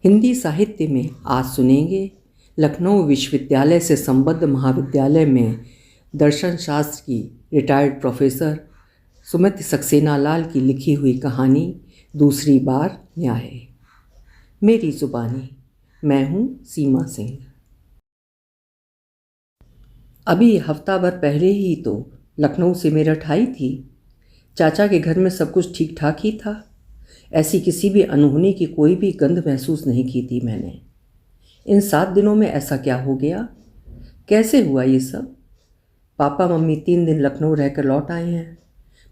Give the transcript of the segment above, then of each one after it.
हिंदी साहित्य में आज सुनेंगे लखनऊ विश्वविद्यालय से संबद्ध महाविद्यालय में दर्शन शास्त्र की रिटायर्ड प्रोफेसर सुमति सक्सेना लाल की लिखी हुई कहानी दूसरी बार न्याय। मेरी जुबानी, मैं हूँ सीमा सिंह। अभी हफ्ता भर पहले ही तो लखनऊ से मेरठ आई थी। चाचा के घर में सब कुछ ठीक ठाक ही था। ऐसी किसी भी अनहोनी की कोई भी गंध महसूस नहीं की थी मैंने। इन 7 दिनों में ऐसा क्या हो गया, कैसे हुआ ये सब? पापा मम्मी 3 दिन लखनऊ रहकर लौट आए हैं।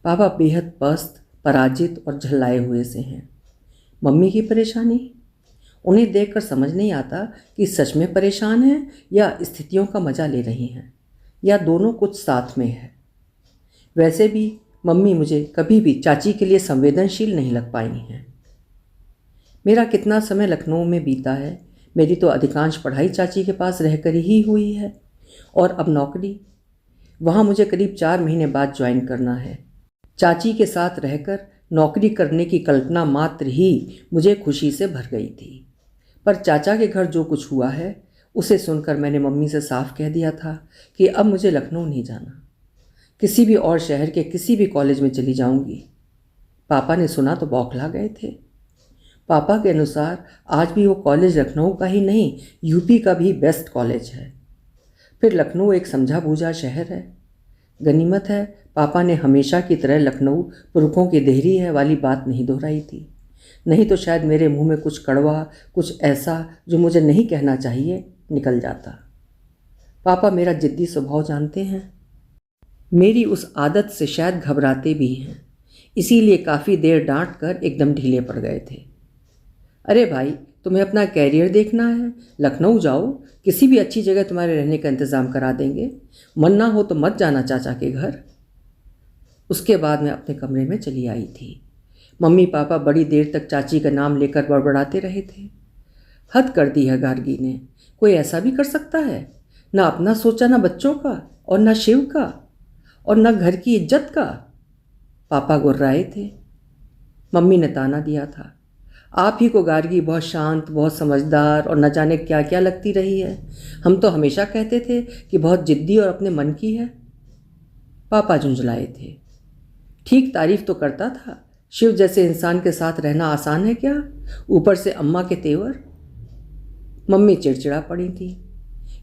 पापा बेहद पस्त, पराजित और झल्लाए हुए से हैं। मम्मी की परेशानी, उन्हें देखकर समझ नहीं आता कि सच में परेशान हैं या स्थितियों का मजा ले रही हैं, या दोनों कुछ साथ में है। वैसे भी मम्मी मुझे कभी भी चाची के लिए संवेदनशील नहीं लग पाई हैं। मेरा कितना समय लखनऊ में बीता है। मेरी तो अधिकांश पढ़ाई चाची के पास रहकर ही हुई है, और अब नौकरी। वहाँ मुझे करीब 4 महीने बाद ज्वाइन करना है। चाची के साथ रहकर नौकरी करने की कल्पना मात्र ही मुझे खुशी से भर गई थी। पर चाचा के घर जो कुछ हुआ है उसे सुनकर मैंने मम्मी से साफ कह दिया था कि अब मुझे लखनऊ नहीं जाना। किसी भी और शहर के किसी भी कॉलेज में चली जाऊंगी। पापा ने सुना तो बौखला गए थे। पापा के अनुसार आज भी वो कॉलेज लखनऊ का ही नहीं, यूपी का भी बेस्ट कॉलेज है। फिर लखनऊ एक समझा बूझा शहर है। गनीमत है पापा ने हमेशा की तरह लखनऊ पुरखों की देहरी है वाली बात नहीं दोहराई थी। नहीं तो शायद मेरे मुंह में कुछ कड़वा, कुछ ऐसा जो मुझे नहीं कहना चाहिए, निकल जाता। पापा मेरा जिद्दी स्वभाव जानते हैं। मेरी उस आदत से शायद घबराते भी हैं, इसीलिए काफ़ी देर डांट कर एकदम ढीले पड़ गए थे। अरे भाई, तुम्हें अपना कैरियर देखना है, लखनऊ जाओ, किसी भी अच्छी जगह तुम्हारे रहने का इंतज़ाम करा देंगे। मन ना हो तो मत जाना चाचा के घर। उसके बाद मैं अपने कमरे में चली आई थी। मम्मी पापा बड़ी देर तक चाची का नाम लेकर बड़बड़ाते रहे थे। हद कर दी है गार्गी ने। कोई ऐसा भी कर सकता है? ना अपना सोचा, ना बच्चों का, और ना शिव का, और न घर की इज्जत का। पापा गुर्राए थे। मम्मी ने ताना दिया था, आप ही को गार्गी बहुत शांत, बहुत समझदार और न जाने क्या क्या लगती रही है। हम तो हमेशा कहते थे कि बहुत जिद्दी और अपने मन की है। पापा झुंझलाए थे। ठीक तारीफ तो करता था। शिव जैसे इंसान के साथ रहना आसान है क्या, ऊपर से अम्मा के तेवर। मम्मी चिड़चिड़ा पड़ी थी।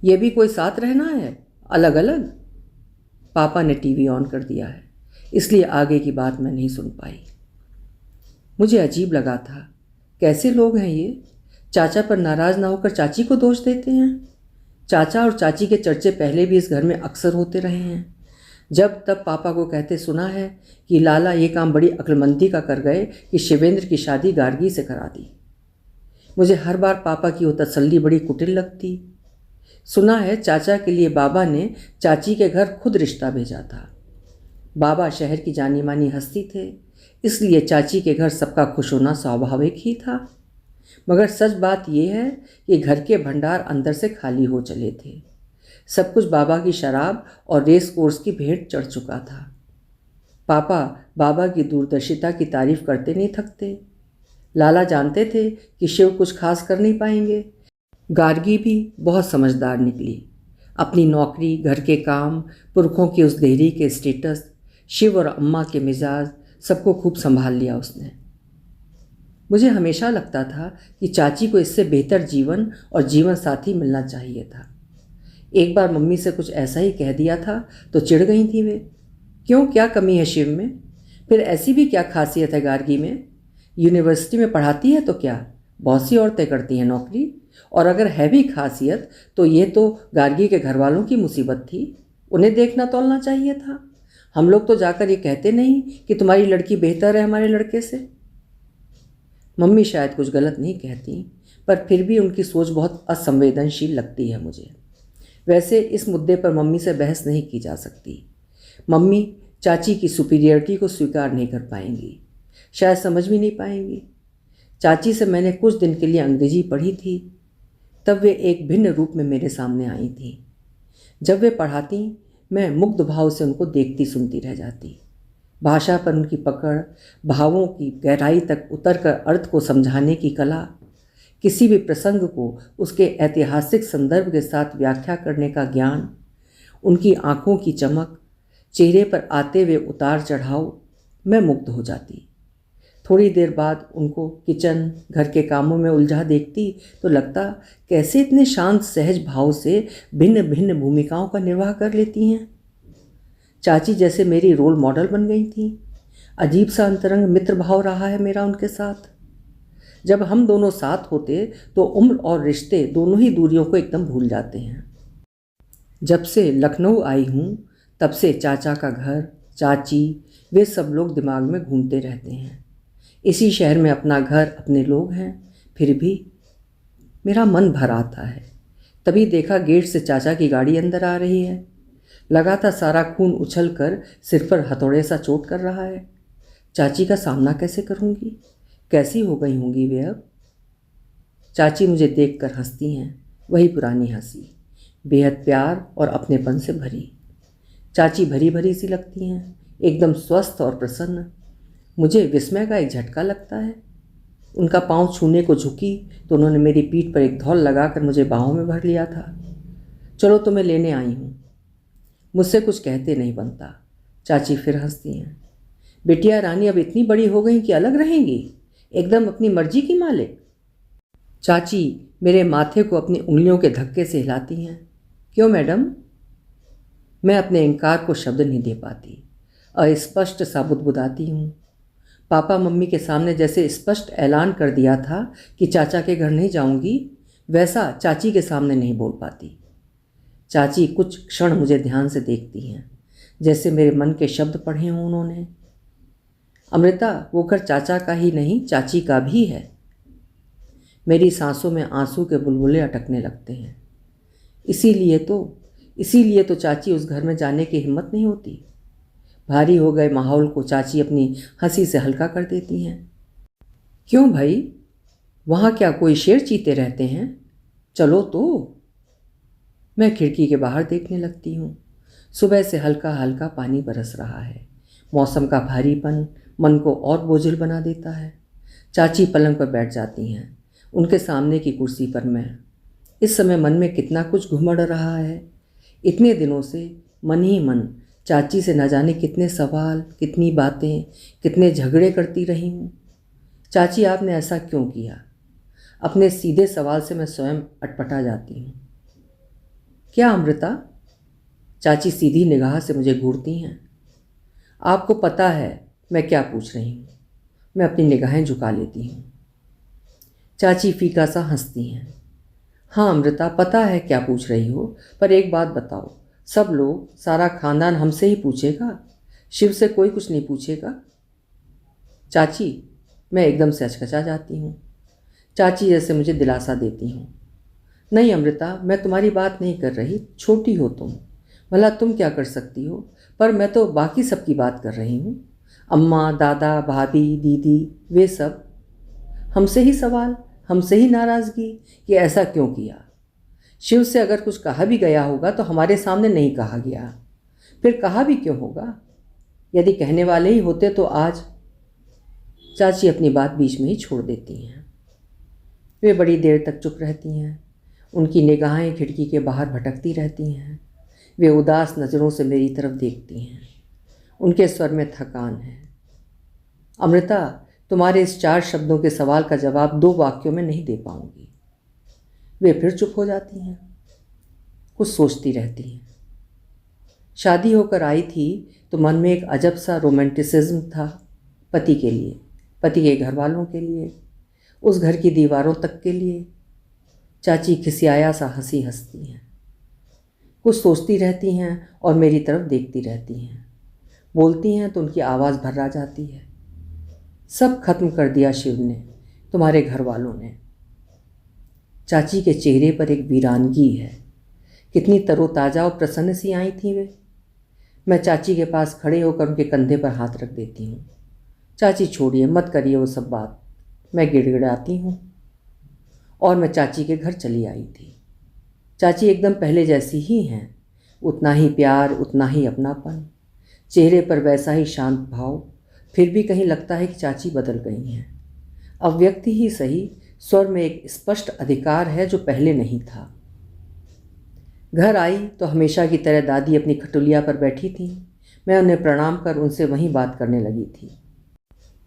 ये भी कोई साथ रहना है, अलग अलग। पापा ने टीवी ऑन कर दिया है, इसलिए आगे की बात मैं नहीं सुन पाई। मुझे अजीब लगा था, कैसे लोग हैं ये। चाचा पर नाराज़ ना होकर चाची को दोष देते हैं। चाचा और चाची के चर्चे पहले भी इस घर में अक्सर होते रहे हैं। जब तब पापा को कहते सुना है कि लाला ये काम बड़ी अक्लमंदी का कर गए कि शिवेंद्र की शादी गार्गी से करा दी। मुझे हर बार पापा की वो तसल्ली बड़ी कुटिल लगती। सुना है चाचा के लिए बाबा ने चाची के घर खुद रिश्ता भेजा था। बाबा शहर की जानी मानी हस्ती थे, इसलिए चाची के घर सबका खुश होना स्वाभाविक ही था। मगर सच बात यह है कि घर के भंडार अंदर से खाली हो चले थे। सब कुछ बाबा की शराब और रेस कोर्स की भेंट चढ़ चुका था। पापा बाबा की दूरदर्शिता की तारीफ करते नहीं थकते। लाला जानते थे कि शिव कुछ खास कर नहीं पाएंगे। गार्गी भी बहुत समझदार निकली। अपनी नौकरी, घर के काम, पुरखों की उस देहरी के स्टेटस, शिव और अम्मा के मिजाज, सबको खूब संभाल लिया उसने। मुझे हमेशा लगता था कि चाची को इससे बेहतर जीवन और जीवन साथी मिलना चाहिए था। एक बार मम्मी से कुछ ऐसा ही कह दिया था तो चिढ़ गई थी वे। क्यों, क्या कमी है शिव में? फिर ऐसी भी क्या खासियत है गार्गी में? यूनिवर्सिटी में पढ़ाती है तो क्या, बहुत सी औरतें करती हैं नौकरी। और अगर है भी खासियत तो ये तो गार्गी के घर वालों की मुसीबत थी, उन्हें देखना तोलना चाहिए था। हम लोग तो जाकर ये कहते नहीं कि तुम्हारी लड़की बेहतर है हमारे लड़के से। मम्मी शायद कुछ गलत नहीं कहती, पर फिर भी उनकी सोच बहुत असंवेदनशील लगती है मुझे। वैसे इस मुद्दे पर मम्मी से बहस नहीं की जा सकती। मम्मी चाची की सुपीरियरिटी को स्वीकार नहीं कर पाएंगी, शायद समझ भी नहीं पाएंगी। चाची से मैंने कुछ दिन के लिए अंग्रेजी पढ़ी थी, तब वे एक भिन्न रूप में मेरे सामने आई थी। जब वे पढ़ाती मैं मुग्ध भाव से उनको देखती सुनती रह जाती। भाषा पर उनकी पकड़, भावों की गहराई तक उतर कर अर्थ को समझाने की कला, किसी भी प्रसंग को उसके ऐतिहासिक संदर्भ के साथ व्याख्या करने का ज्ञान, उनकी आंखों की चमक, चेहरे पर आते हुए उतार चढ़ाव, मैं मुग्ध हो जाती। थोड़ी देर बाद उनको किचन, घर के कामों में उलझा देखती तो लगता कैसे इतने शांत सहज भाव से भिन्न भिन्न भूमिकाओं का निर्वाह कर लेती हैं। चाची जैसे मेरी रोल मॉडल बन गई थी। अजीब सा अंतरंग मित्र भाव रहा है मेरा उनके साथ। जब हम दोनों साथ होते तो उम्र और रिश्ते दोनों ही दूरियों को एकदम भूल जाते हैं। जब से लखनऊ आई हूँ तब से चाचा का घर, चाची, वे सब लोग दिमाग में घूमते रहते हैं। इसी शहर में अपना घर, अपने लोग हैं, फिर भी मेरा मन भर आता है। तभी देखा गेट से चाचा की गाड़ी अंदर आ रही है। लगा था सारा खून उछल कर सिर पर हथौड़े सा चोट कर रहा है। चाची का सामना कैसे करूँगी? कैसी हो गई होंगी वे अब? चाची मुझे देखकर हंसती हैं, वही पुरानी हंसी, बेहद प्यार और अपनेपन से भरी। चाची भरी भरी सी लगती हैं, एकदम स्वस्थ और प्रसन्न। मुझे विस्मय का एक झटका लगता है। उनका पांव छूने को झुकी तो उन्होंने मेरी पीठ पर एक धौल लगाकर मुझे बाहों में भर लिया था। चलो तुम्हें लेने आई हूँ। मुझसे कुछ कहते नहीं बनता। चाची फिर हंसती हैं। बिटिया रानी अब इतनी बड़ी हो गई कि अलग रहेंगी, एकदम अपनी मर्जी की मालिक। चाची मेरे माथे को अपनी उंगलियों के धक्के से हिलाती हैं। क्यों मैडम? मैं अपने इनकार को शब्द नहीं दे पाती। अस्पष्ट सा बुदबुदाती हूँ। पापा मम्मी के सामने जैसे स्पष्ट ऐलान कर दिया था कि चाचा के घर नहीं जाऊंगी, वैसा चाची के सामने नहीं बोल पाती। चाची कुछ क्षण मुझे ध्यान से देखती हैं, जैसे मेरे मन के शब्द पढ़े हों उन्होंने। अमृता, वो घर चाचा का ही नहीं, चाची का भी है। मेरी सांसों में आंसू के बुलबुले अटकने लगते हैं। इसीलिए तो चाची उस घर में जाने की हिम्मत नहीं होती। भारी हो गए माहौल को चाची अपनी हंसी से हल्का कर देती हैं। क्यों भाई, वहाँ क्या कोई शेर चीते रहते हैं? चलो तो। मैं खिड़की के बाहर देखने लगती हूँ। सुबह से हल्का हल्का पानी बरस रहा है। मौसम का भारीपन मन को और बोझिल बना देता है। चाची पलंग पर बैठ जाती हैं, उनके सामने की कुर्सी पर मैं। इस समय मन में कितना कुछ घुमड़ रहा है। इतने दिनों से मन ही मन चाची से न जाने कितने सवाल, कितनी बातें, कितने झगड़े करती रही हूँ। चाची आपने ऐसा क्यों किया? अपने सीधे सवाल से मैं स्वयं अटपटा जाती हूँ। क्या अमृता? चाची सीधी निगाह से मुझे घूरती हैं। आपको पता है मैं क्या पूछ रही हूँ। मैं अपनी निगाहें झुका लेती हूँ। चाची फीका सा हंसती हैं। हाँ अमृता, पता है क्या पूछ रही हो, पर एक बात बताओ, सब लोग, सारा खानदान हमसे ही पूछेगा, शिव से कोई कुछ नहीं पूछेगा? चाची, मैं एकदम से अचकचा जाती हूँ। चाची जैसे मुझे दिलासा देती हूँ। नहीं अमृता, मैं तुम्हारी बात नहीं कर रही, छोटी हो तुम, भला तुम क्या कर सकती हो, पर मैं तो बाकी सबकी बात कर रही हूँ। अम्मा, दादा, भाभी, दीदी, वे सब। हमसे ही सवाल, हमसे ही नाराज़गी कि ऐसा क्यों किया। शिव से अगर कुछ कहा भी गया होगा तो हमारे सामने नहीं कहा गया, फिर कहा भी क्यों होगा? यदि कहने वाले ही होते तो आज। चाची अपनी बात बीच में ही छोड़ देती हैं। वे बड़ी देर तक चुप रहती हैं। उनकी निगाहें खिड़की के बाहर भटकती रहती हैं। वे उदास नज़रों से मेरी तरफ देखती हैं। उनके स्वर में थकान है। अमृता, तुम्हारे इस 4 शब्दों के सवाल का जवाब 2 वाक्यों में नहीं दे पाऊंगी। वे फिर चुप हो जाती हैं, कुछ सोचती रहती हैं। शादी होकर आई थी तो मन में एक अजब सा रोमांटिसिज्म था, पति के लिए, पति के घर वालों के लिए, उस घर की दीवारों तक के लिए। चाची खिसियाया सा हंसी हंसती हैं, कुछ सोचती रहती हैं और मेरी तरफ देखती रहती हैं। बोलती हैं तो उनकी आवाज़ भर्रा जाती है। सब खत्म कर दिया शिव ने, तुम्हारे घर वालों ने। चाची के चेहरे पर एक वीरानगी है। कितनी तरोताज़ा और प्रसन्न सी आई थी वे। मैं चाची के पास खड़े होकर उनके कंधे पर हाथ रख देती हूँ। चाची छोड़िए, मत करिए वो सब बात, मैं गिड़गिड़ाती हूँ। और मैं चाची के घर चली आई थी। चाची एकदम पहले जैसी ही हैं, उतना ही प्यार, उतना ही अपनापन, चेहरे पर वैसा ही शांत भाव। फिर भी कहीं लगता है कि चाची बदल गई हैं। अव्यक्त ही सही, स्वर में एक स्पष्ट अधिकार है जो पहले नहीं था। घर आई तो हमेशा की तरह दादी अपनी खटुलिया पर बैठी थी। मैं उन्हें प्रणाम कर उनसे वहीं बात करने लगी थी।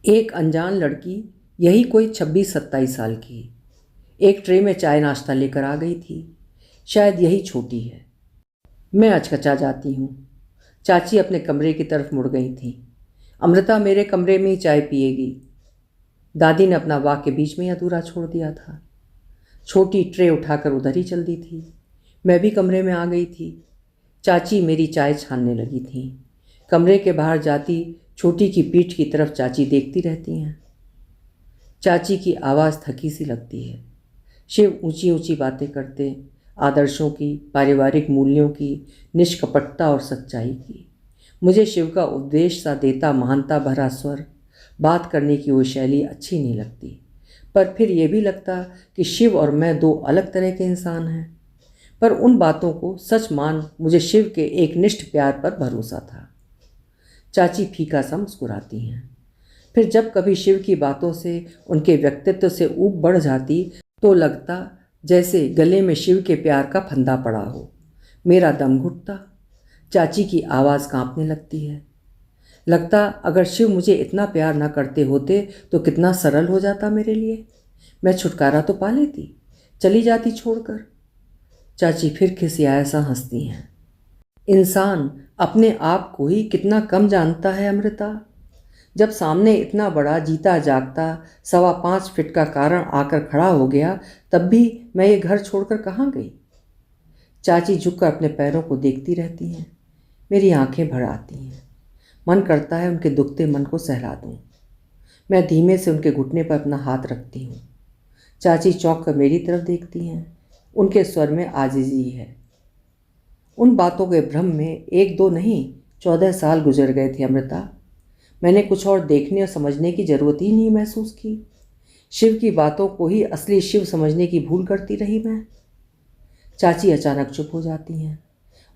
एक अनजान लड़की, यही कोई 26-27 साल की, एक ट्रे में चाय नाश्ता लेकर आ गई थी। शायद यही छोटी है। मैं अचकचा जाती हूँ। चाची अपने कमरे की तरफ मुड़ गई थी। अमृता मेरे कमरे में ही चाय पिएगी। दादी ने अपना वाक्य बीच में ही अधूरा छोड़ दिया था। छोटी ट्रे उठाकर उधर ही चल दी थी। मैं भी कमरे में आ गई थी। चाची मेरी चाय छानने लगी थी। कमरे के बाहर जाती छोटी की पीठ की तरफ चाची देखती रहती हैं। चाची की आवाज़ थकी सी लगती है। शिव ऊंची ऊंची बातें करते, आदर्शों की, पारिवारिक मूल्यों की, निष्कपटता और सच्चाई की। मुझे शिव का उपदेश सा देता महानता भरा स्वर, बात करने की वो शैली अच्छी नहीं लगती। पर फिर ये भी लगता कि शिव और मैं दो अलग तरह के इंसान हैं। पर उन बातों को सच मान मुझे शिव के एक निष्ठ प्यार पर भरोसा था। चाची फीका सा मुस्कुराती हैं। फिर जब कभी शिव की बातों से, उनके व्यक्तित्व से ऊब बढ़ जाती तो लगता जैसे गले में शिव के प्यार का फंदा पड़ा हो। मेरा दम घुटता। चाची की आवाज़ कांपने लगती है। लगता अगर शिव मुझे इतना प्यार ना करते होते तो कितना सरल हो जाता मेरे लिए। मैं छुटकारा तो पा लेती, चली जाती छोड़कर। चाची फिर खिसियाया सा हंसती हैं। इंसान अपने आप को ही कितना कम जानता है अमृता। जब सामने इतना बड़ा जीता जागता 5.25 फीट का कारण आकर खड़ा हो गया, तब भी मैं ये घर छोड़कर कहाँ गई। चाची झुककर अपने पैरों को देखती रहती हैं। मेरी आंखें भर आती हैं। मन करता है उनके दुखते मन को सहला दूं। मैं धीमे से उनके घुटने पर अपना हाथ रखती हूँ। चाची चौंक कर मेरी तरफ देखती हैं। उनके स्वर में आजिज़ी है। उन बातों के भ्रम में 1-2 नहीं 14 साल गुजर गए थे अमृता। मैंने कुछ और देखने और समझने की ज़रूरत ही नहीं महसूस की। शिव की बातों को ही असली शिव समझने की भूल करती रही मैं। चाची अचानक चुप हो जाती हैं।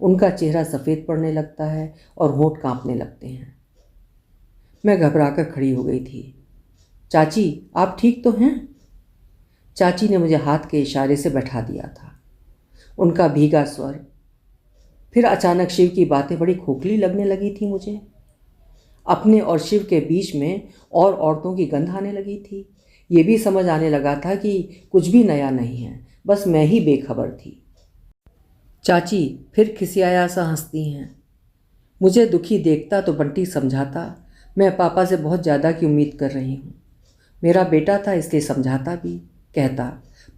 उनका चेहरा सफ़ेद पड़ने लगता है और होंठ कांपने लगते हैं। मैं घबराकर खड़ी हो गई थी। चाची, आप ठीक तो हैं? चाची ने मुझे हाथ के इशारे से बैठा दिया था। उनका भीगा स्वर। फिर अचानक शिव की बातें बड़ी खोखली लगने लगी थी मुझे। अपने और शिव के बीच में और औरतों की गंध आने लगी थी। ये भी समझ आने लगा था कि कुछ भी नया नहीं है, बस मैं ही बेखबर थी। चाची फिर खिसियाया सा हंसती हैं। मुझे दुखी देखता तो बंटी समझाता मैं पापा से बहुत ज़्यादा की उम्मीद कर रही हूँ। मेरा बेटा था इसलिए समझाता भी, कहता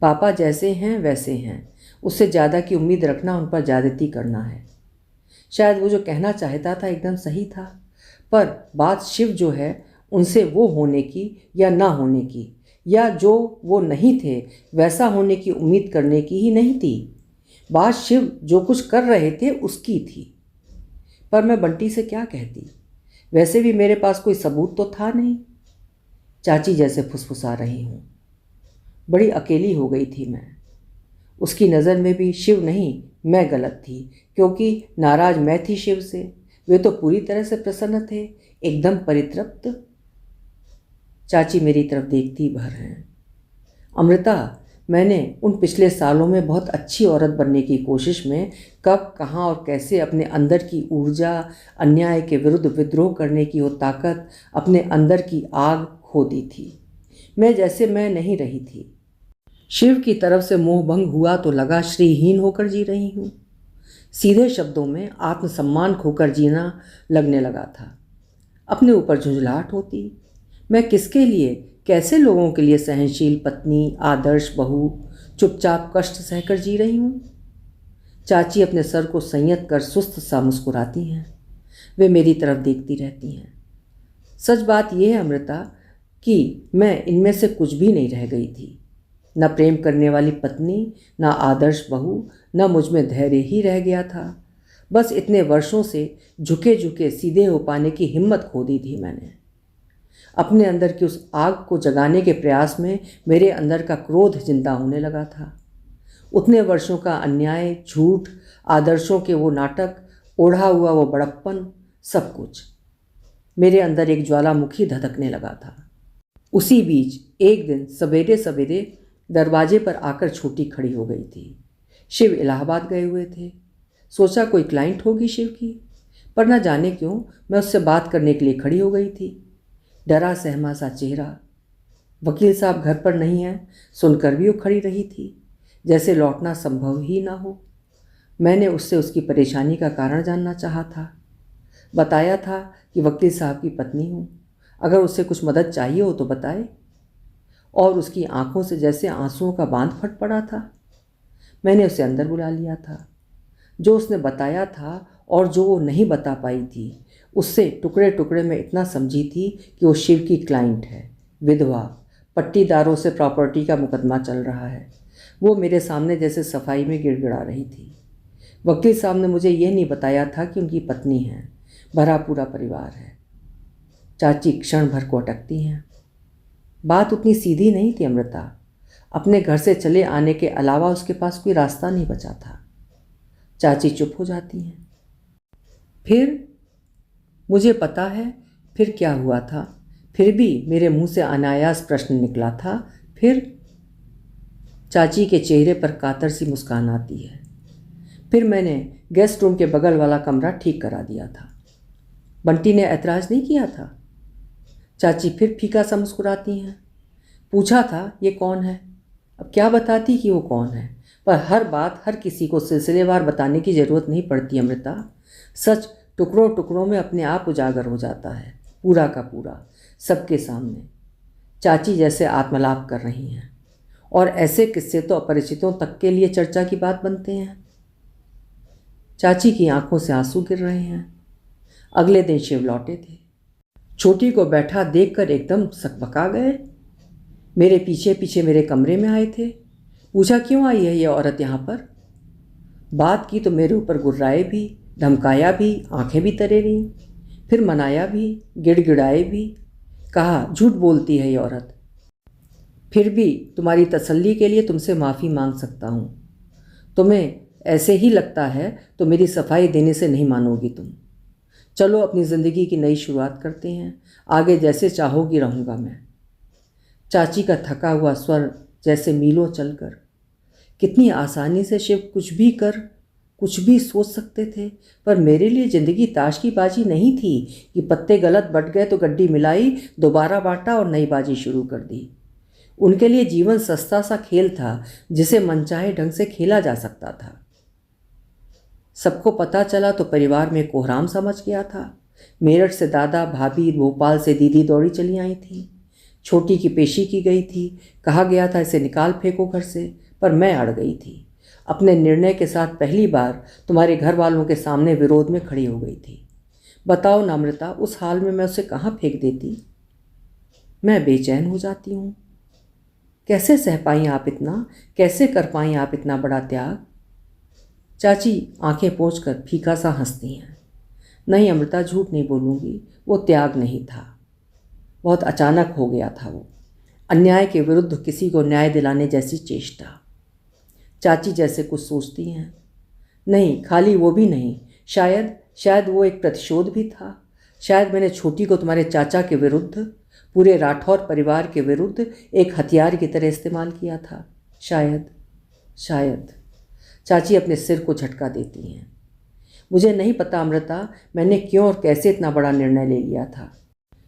पापा जैसे हैं वैसे हैं, उससे ज़्यादा की उम्मीद रखना उन पर ज़्यादती करना है। शायद वो जो कहना चाहता था एकदम सही था, पर बात शिव जो है उनसे वो होने की या ना होने की, या जो वो नहीं थे वैसा होने की उम्मीद करने की ही नहीं थी। बात शिव जो कुछ कर रहे थे उसकी थी। पर मैं बंटी से क्या कहती? वैसे भी मेरे पास कोई सबूत तो था नहीं। चाची जैसे फुसफुसा रही हूँ। बड़ी अकेली हो गई थी मैं। उसकी नज़र में भी शिव नहीं, मैं गलत थी, क्योंकि नाराज मैं थी शिव से। वे तो पूरी तरह से प्रसन्न थे, एकदम परितृप्त। चाची मेरी तरफ देखती भर हैं। अमृता, मैंने उन पिछले सालों में बहुत अच्छी औरत बनने की कोशिश में कब, कहाँ और कैसे अपने अंदर की ऊर्जा, अन्याय के विरुद्ध विद्रोह करने की वो ताकत, अपने अंदर की आग खो दी थी। मैं जैसे मैं नहीं रही थी। शिव की तरफ से मोहभंग हुआ तो लगा श्रीहीन होकर जी रही हूँ। सीधे शब्दों में आत्मसम्मान खोकर जीना लगने लगा था। अपने ऊपर झुंझलाहट होती। मैं किसके लिए, कैसे लोगों के लिए सहनशील पत्नी, आदर्श बहू, चुपचाप कष्ट सहकर जी रही हूँ। चाची अपने सर को संयत कर सुस्त सा मुस्कुराती हैं। वे मेरी तरफ देखती रहती हैं। सच बात यह है अमृता कि मैं इनमें से कुछ भी नहीं रह गई थी। न प्रेम करने वाली पत्नी, न आदर्श बहू, न मुझ में धैर्य ही रह गया था। बस इतने वर्षों से झुके झुके सीधे हो पाने की हिम्मत खो दी थी मैंने। अपने अंदर की उस आग को जगाने के प्रयास में मेरे अंदर का क्रोध जिंदा होने लगा था। उतने वर्षों का अन्याय, झूठ, आदर्शों के वो नाटक, ओढ़ा हुआ वो बड़प्पन, सब कुछ मेरे अंदर एक ज्वालामुखी धधकने लगा था। उसी बीच एक दिन सवेरे सवेरे दरवाजे पर आकर छोटी खड़ी हो गई थी। शिव इलाहाबाद गए हुए थे। सोचा कोई क्लाइंट होगी शिव की, पर न जाने क्यों मैं उससे बात करने के लिए खड़ी हो गई थी। डरा सहमा सा चेहरा। वकील साहब घर पर नहीं हैं सुनकर भी वो खड़ी रही थी, जैसे लौटना संभव ही ना हो। मैंने उससे उसकी परेशानी का कारण जानना चाहा था। बताया था कि वकील साहब की पत्नी हूँ, अगर उससे कुछ मदद चाहिए हो तो बताए। और उसकी आंखों से जैसे आंसुओं का बांध फट पड़ा था। मैंने उसे अंदर बुला लिया था। जो उसने बताया था और जो वो नहीं बता पाई थी, उससे टुकड़े टुकड़े में इतना समझी थी कि वो शिव की क्लाइंट है, विधवा, पट्टीदारों से प्रॉपर्टी का मुकदमा चल रहा है। वो मेरे सामने जैसे सफाई में गिड़गिड़ा रही थी। वकील साहब ने मुझे यह नहीं बताया था कि उनकी पत्नी है, भरा पूरा परिवार है। चाची क्षण भर को अटकती हैं। बात उतनी सीधी नहीं थी अमृता। अपने घर से चले आने के अलावा उसके पास कोई रास्ता नहीं बचा था। चाची चुप हो जाती हैं। फिर मुझे पता है फिर क्या हुआ था, फिर भी मेरे मुंह से अनायास प्रश्न निकला था। फिर चाची के चेहरे पर कातर सी मुस्कान आती है। फिर मैंने गेस्ट रूम के बगल वाला कमरा ठीक करा दिया था। बंटी ने ऐतराज़ नहीं किया था। चाची फिर फीका सा मुस्कुराती हैं। पूछा था ये कौन है। अब क्या बताती कि वो कौन है, पर हर बात हर किसी को सिलसिलेवार बताने की ज़रूरत नहीं पड़ती अमृता। सच टुकड़ों टुकड़ों में अपने आप उजागर हो जाता है, पूरा का पूरा, सबके सामने। चाची जैसे आत्मलाप कर रही हैं, और ऐसे किस्से तो अपरिचितों तक के लिए चर्चा की बात बनते हैं। चाची की आंखों से आंसू गिर रहे हैं। अगले दिन शिव लौटे थे। छोटी को बैठा देखकर एकदम सकबका गए। मेरे पीछे पीछे मेरे कमरे में आए थे। पूछा क्यों आई है ये औरत यहाँ पर। बात की तो मेरे ऊपर गुर्राए भी, धमकाया भी, आंखें भी तरे रहीं। फिर मनाया भी, गिड़गिड़ाए भी। कहा झूठ बोलती है ये औरत। फिर भी तुम्हारी तसल्ली के लिए तुमसे माफ़ी मांग सकता हूँ। तुम्हें ऐसे ही लगता है तो मेरी सफाई देने से नहीं मानोगी तुम। चलो अपनी ज़िंदगी की नई शुरुआत करते हैं। आगे जैसे चाहोगी रहूँगा मैं। चाची का थका हुआ स्वर जैसे मीलों चलकर। कितनी आसानी से शिव कुछ भी कर, कुछ भी सोच सकते थे, पर मेरे लिए ज़िंदगी ताश की बाजी नहीं थी कि पत्ते गलत बट गए तो गड्डी मिलाई, दोबारा बांटा और नई बाजी शुरू कर दी। उनके लिए जीवन सस्ता सा खेल था जिसे मनचाहे ढंग से खेला जा सकता था। सबको पता चला तो परिवार में कोहराम समझ गया था। मेरठ से दादा, भाभी, भोपाल से दीदी दौड़ी चली आई थी। छोटी की पेशी की गई थी। कहा गया था इसे निकाल फेंको घर से, पर मैं अड़ गई थी। अपने निर्णय के साथ पहली बार तुम्हारे घर वालों के सामने विरोध में खड़ी हो गई थी। बताओ ना अमृता, उस हाल में मैं उसे कहाँ फेंक देती। मैं बेचैन हो जाती हूँ। कैसे सह पाई आप इतना, कैसे कर पाई आप इतना बड़ा त्याग। चाची आंखें पोंछकर फीका सा हंसती हैं। नहीं अमृता, झूठ नहीं बोलूँगी, वो त्याग नहीं था। बहुत अचानक हो गया था वो। अन्याय के विरुद्ध किसी को न्याय दिलाने जैसी चेष्टा। चाची जैसे कुछ सोचती हैं। नहीं, खाली वो भी नहीं, शायद वो एक प्रतिशोध भी था। शायद मैंने छोटी को तुम्हारे चाचा के विरुद्ध, पूरे राठौर परिवार के विरुद्ध एक हथियार की तरह इस्तेमाल किया था। शायद। चाची अपने सिर को झटका देती हैं। मुझे नहीं पता अमृता, मैंने क्यों और कैसे इतना बड़ा निर्णय ले लिया था।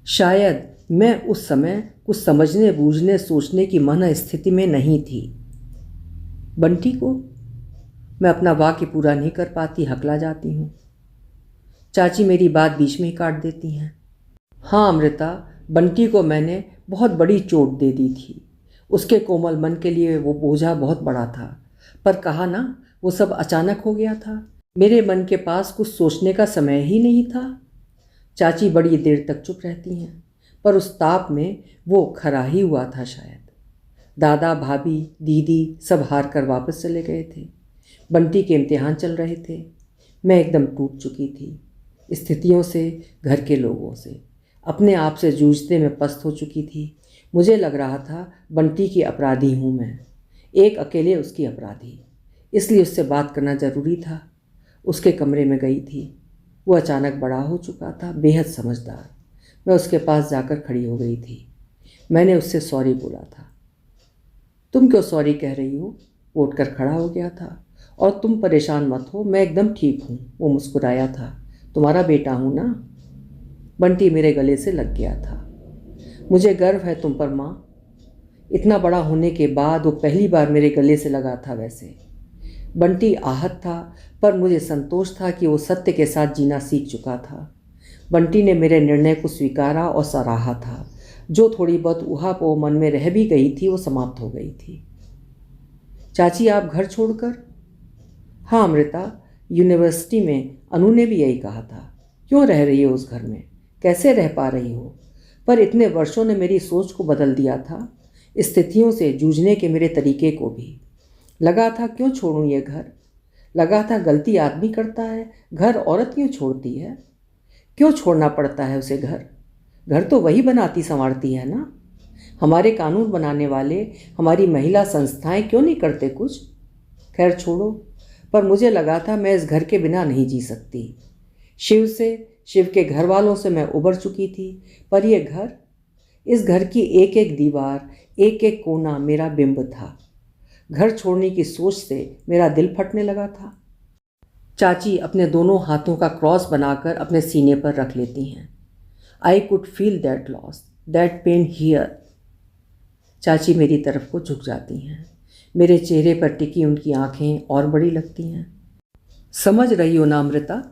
शायद मैं उस समय कुछ समझने बूझने सोचने की मन स्थिति में नहीं थी। बंटी को मैं अपना वाक्य पूरा नहीं कर पाती, हकला जाती हूँ। चाची मेरी बात बीच में ही काट देती हैं। हाँ अमृता, बंटी को मैंने बहुत बड़ी चोट दे दी थी। उसके कोमल मन के लिए वो बोझा बहुत बड़ा था, पर कहा ना, वो सब अचानक हो गया था। मेरे मन के पास कुछ सोचने का समय ही नहीं था। चाची बड़ी देर तक चुप रहती हैं, पर उस ताप में वो खरा ही हुआ था शायद। दादा, भाभी, दीदी सब हार कर वापस चले गए थे। बंटी के इम्तिहान चल रहे थे। मैं एकदम टूट चुकी थी, स्थितियों से, घर के लोगों से, अपने आप से जूझते मैं पस्त हो चुकी थी। मुझे लग रहा था बंटी की अपराधी हूँ मैं, एक अकेले उसकी अपराधी। इसलिए उससे बात करना ज़रूरी था। उसके कमरे में गई थी। वो अचानक बड़ा हो चुका था, बेहद समझदार। मैं उसके पास जाकर खड़ी हो गई थी। मैंने उससे सॉरी बोला था। तुम क्यों सॉरी कह रही हो? वो उठकर खड़ा हो गया था। और तुम परेशान मत हो, मैं एकदम ठीक हूँ। वो मुस्कुराया था। तुम्हारा बेटा हूँ ना? बंटी मेरे गले से लग गया था। मुझे गर्व है तुम पर माँ। इतना बड़ा होने के बाद वो पहली बार मेरे गले से लगा था। वैसे बंटी आहत था, पर मुझे संतोष था कि वो सत्य के साथ जीना सीख चुका था। बंटी ने मेरे निर्णय को स्वीकारा और सराहा था। जो थोड़ी बहुत ऊहापोह मन में रह भी गई थी वो समाप्त हो गई थी। चाची आप घर छोड़कर? हाँ अमृता, यूनिवर्सिटी में अनु ने भी यही कहा था। क्यों रह रही हो उस घर में? कैसे रह पा रही हो? पर इतने वर्षों ने मेरी सोच को बदल दिया था, स्थितियों से जूझने के मेरे तरीके को भी। लगा था क्यों छोड़ूं ये घर। लगा था गलती आदमी करता है, घर औरत क्यों छोड़ती है? क्यों छोड़ना पड़ता है उसे घर? घर तो वही बनाती संवारती है ना। हमारे कानून बनाने वाले, हमारी महिला संस्थाएं क्यों नहीं करते कुछ? खैर छोड़ो। पर मुझे लगा था मैं इस घर के बिना नहीं जी सकती। शिव से, शिव के घर वालों से मैं उबर चुकी थी, पर यह घर, इस घर की एक एक दीवार, एक एक कोना मेरा बिंब था। घर छोड़ने की सोच से मेरा दिल फटने लगा था। चाची अपने दोनों हाथों का क्रॉस बनाकर अपने सीने पर रख लेती हैं। I could feel that loss, that pain here. चाची मेरी तरफ को झुक जाती हैं। मेरे चेहरे पर टिकी उनकी आंखें और बड़ी लगती हैं। समझ रही हो ना अमृता?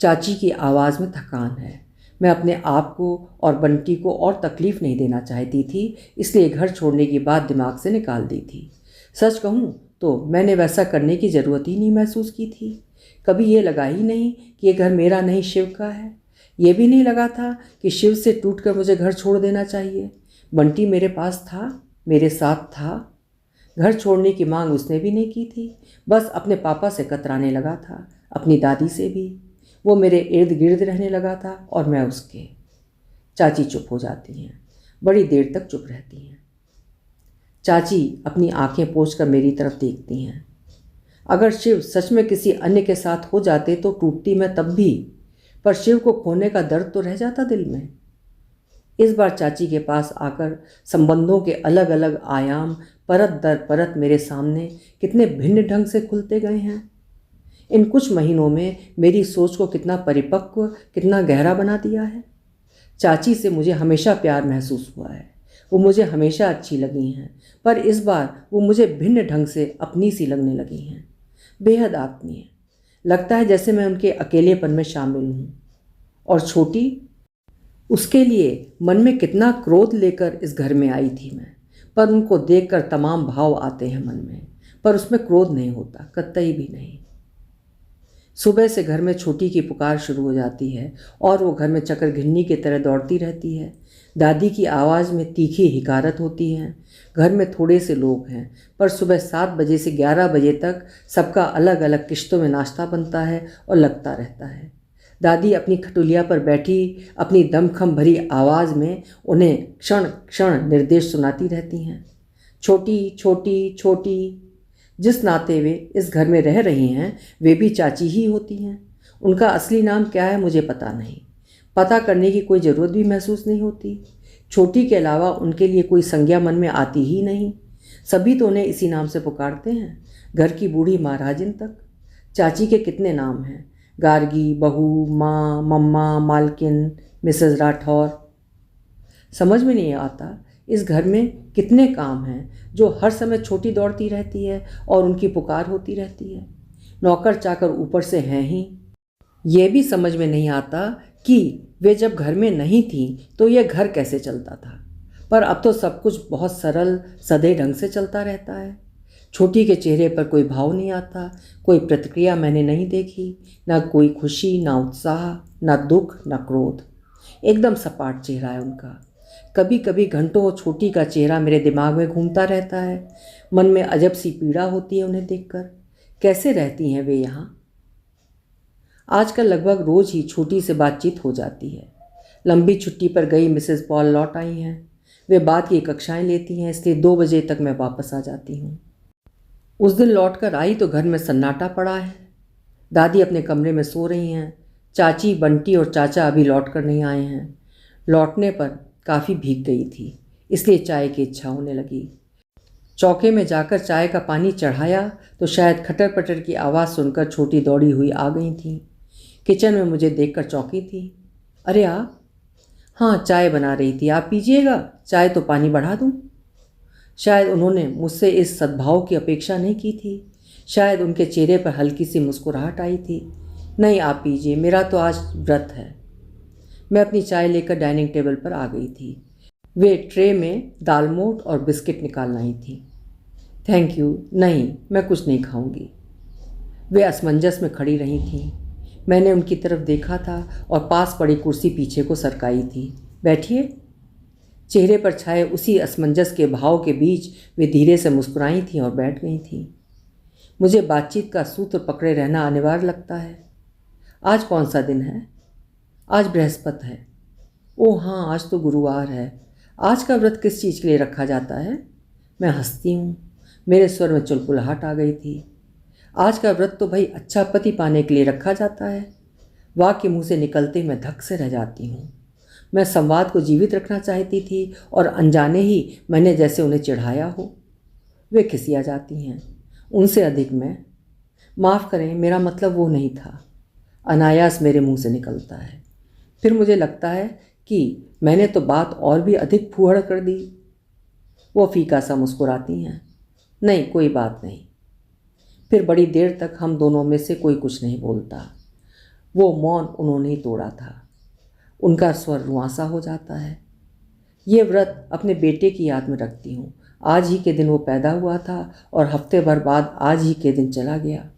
चाची की आवाज़ में थकान है। मैं अपने आप को और बंटी को और तकलीफ़ नहीं देना चाहती थी, इसलिए घर छोड़ने की बात दिमाग से निकाल दी थी। सच कहूँ तो मैंने वैसा करने की ज़रूरत ही नहीं महसूस की थी। कभी ये लगा ही नहीं कि ये घर मेरा नहीं शिव का है। ये भी नहीं लगा था कि शिव से टूटकर मुझे घर छोड़ देना चाहिए। बंटी मेरे पास था, मेरे साथ था। घर छोड़ने की मांग उसने भी नहीं की थी, बस अपने पापा से कतराने लगा था, अपनी दादी से भी। वो मेरे इर्द गिर्द रहने लगा था और मैं उसके। चाची चुप हो जाती हैं, बड़ी देर तक चुप रहती हैं। चाची अपनी आंखें पोंछकर मेरी तरफ देखती हैं। अगर शिव सच में किसी अन्य के साथ हो जाते तो टूटती मैं तब भी, पर शिव को खोने का दर्द तो रह जाता दिल में। इस बार चाची के पास आकर संबंधों के अलग अलग आयाम परत दर परत मेरे सामने कितने भिन्न ढंग से खुलते गए हैं। इन कुछ महीनों में मेरी सोच को कितना परिपक्व, कितना गहरा बना दिया है। चाची से मुझे हमेशा प्यार महसूस हुआ है, वो मुझे हमेशा अच्छी लगी हैं, पर इस बार वो मुझे भिन्न ढंग से अपनी सी लगने लगी हैं, बेहद आत्मीय। लगता है जैसे मैं उनके अकेलेपन में शामिल हूँ। और छोटी, उसके लिए मन में कितना क्रोध लेकर इस घर में आई थी मैं, पर उनको देखकर तमाम भाव आते हैं मन में, पर उसमें क्रोध नहीं होता, कतई भी नहीं। सुबह से घर में छोटी की पुकार शुरू हो जाती है और वो घर में चकर घिन्नी की तरह दौड़ती रहती है। दादी की आवाज़ में तीखी हिकारत होती है। घर में थोड़े से लोग हैं, पर सुबह 7 बजे से 11 बजे तक सबका अलग अलग किश्तों में नाश्ता बनता है और लगता रहता है। दादी अपनी खटुलिया पर बैठी अपनी दमखम भरी आवाज़ में उन्हें क्षण क्षण निर्देश सुनाती रहती हैं। छोटी छोटी छोटी। जिस नाते वे इस घर में रह रही हैं वे भी चाची ही होती हैं। उनका असली नाम क्या है मुझे पता नहीं, पता करने की कोई ज़रूरत भी महसूस नहीं होती। छोटी के अलावा उनके लिए कोई संज्ञा मन में आती ही नहीं। सभी तो उन्हें इसी नाम से पुकारते हैं, घर की बूढ़ी महाराजिन तक। चाची के कितने नाम हैं, गार्गी, बहू, माँ, मम्मा, मालकिन, मिसेस राठौर। समझ में नहीं आता इस घर में कितने काम हैं जो हर समय छोटी दौड़ती रहती है और उनकी पुकार होती रहती है। नौकर चाकर ऊपर से हैं ही। ये भी समझ में नहीं आता कि वे जब घर में नहीं थी तो यह घर कैसे चलता था, पर अब तो सब कुछ बहुत सरल सधे ढंग से चलता रहता है। छोटी के चेहरे पर कोई भाव नहीं आता, कोई प्रतिक्रिया मैंने नहीं देखी, ना कोई खुशी, ना उत्साह, ना दुख, ना क्रोध। एकदम सपाट चेहरा है उनका। कभी कभी घंटों छोटी का चेहरा मेरे दिमाग में घूमता रहता है। मन में अजब सी पीड़ा होती है उन्हें देखकर। कैसे रहती हैं वे यहाँ? आजकल लगभग रोज़ ही छोटी से बातचीत हो जाती है। लंबी छुट्टी पर गई मिसेस पॉल लौट आई हैं। वे बात की कक्षाएं लेती हैं, इसलिए 2 बजे तक मैं वापस आ जाती हूँ। उस दिन लौट कर आई तो घर में सन्नाटा पड़ा है। दादी अपने कमरे में सो रही हैं। चाची, बंटी और चाचा अभी लौट कर नहीं आए हैं। लौटने पर काफ़ी भीग गई थी, इसलिए चाय की इच्छा होने लगी। चौके में जाकर चाय का पानी चढ़ाया तो शायद खटर पटर की आवाज़ सुनकर छोटी दौड़ी हुई आ गई थी। किचन में मुझे देखकर चौंकी थी। अरे आप? हाँ, चाय बना रही थी। आप पीजिएगा? चाय तो पानी बढ़ा दूँ? शायद उन्होंने मुझसे इस सद्भाव की अपेक्षा नहीं की थी। शायद उनके चेहरे पर हल्की सी मुस्कुराहट आई थी। नहीं, आप पीजिए, मेरा तो आज व्रत है। मैं अपनी चाय लेकर डाइनिंग टेबल पर आ गई थी। वे ट्रे में दालमोट और बिस्किट निकाल आई थी। थैंक यू, नहीं, मैं कुछ नहीं खाऊंगी। वे असमंजस में खड़ी रही थीं। मैंने उनकी तरफ देखा था और पास पड़ी कुर्सी पीछे को सरकाई थी। बैठिए। चेहरे पर छाए उसी असमंजस के भाव के बीच वे धीरे से मुस्कुराई थीं और बैठ गई थीं। मुझे बातचीत का सूत्र पकड़े रहना अनिवार्य लगता है। आज कौन सा दिन है? आज बृहस्पति है। ओह हाँ, आज तो गुरुवार है। आज का व्रत किस चीज़ के लिए रखा जाता है? मैं हंसती हूँ। मेरे स्वर में चुलबुलाहट आ गई थी। आज का व्रत तो भाई अच्छा पति पाने के लिए रखा जाता है। वाक्य मुँह से निकलते मैं धक से रह जाती हूँ। मैं संवाद को जीवित रखना चाहती थी और अनजाने ही मैंने जैसे उन्हें चिढ़ाया हो। वे खिसिया जाती हैं। उनसे अधिक मैं। माफ़ करें, मेरा मतलब वो नहीं था। अनायास मेरे मुंह से निकलता है। फिर मुझे लगता है कि मैंने तो बात और भी अधिक फूहड़ कर दी। वो फीका सा मुस्कुराती हैं। नहीं, कोई बात नहीं। फिर बड़ी देर तक हम दोनों में से कोई कुछ नहीं बोलता। वो मौन उन्होंने ही तोड़ा था। उनका स्वर रुआंसा हो जाता है। ये व्रत अपने बेटे की याद में रखती हूँ। आज ही के दिन वो पैदा हुआ था और हफ्ते भर बाद आज ही के दिन चला गया।